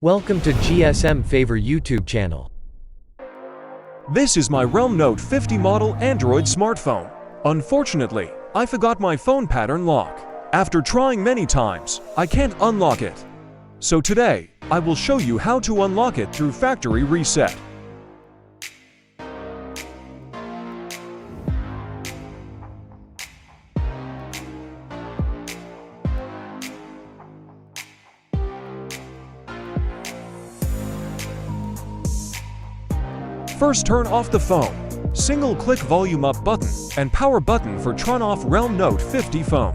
Welcome to GSM Favor YouTube channel. This is my Realme Note 50 model Android smartphone. Unfortunately, I forgot my phone pattern lock. After trying many times, I can't unlock it. So today, I will show you how to unlock it through factory reset. First, turn off the phone. Single-click volume up button and power button for turn off Realme Note 50 phone.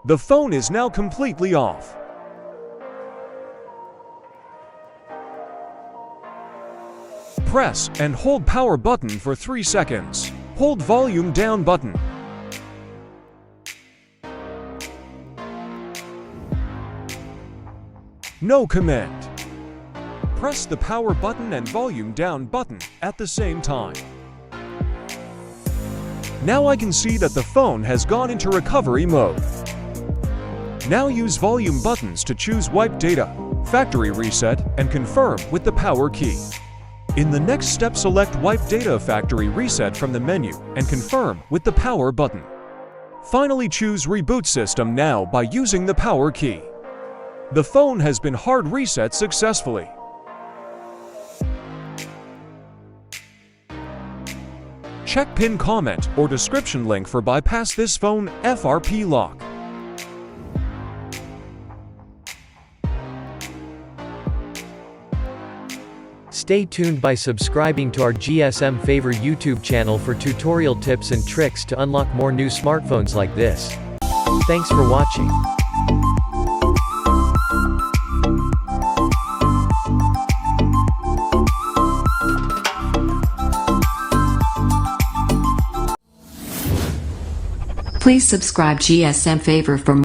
The phone is now completely off. Press and hold power button for 3 seconds. Hold volume down button. No command. Press the power button and volume down button at the same time. Now I can see that the phone has gone into recovery mode. Now use volume buttons to choose wipe data, factory reset, and confirm with the power key. In the next step, select wipe data factory reset from the menu and confirm with the power button. Finally, choose reboot system now by using the power key. The phone has been hard reset successfully. Check pin comment or description link for bypass this phone FRP lock. Stay tuned by subscribing to our GSM Favor YouTube channel for tutorial tips and tricks to unlock more new smartphones like this. Thanks for watching. Please subscribe GSM Favor for more.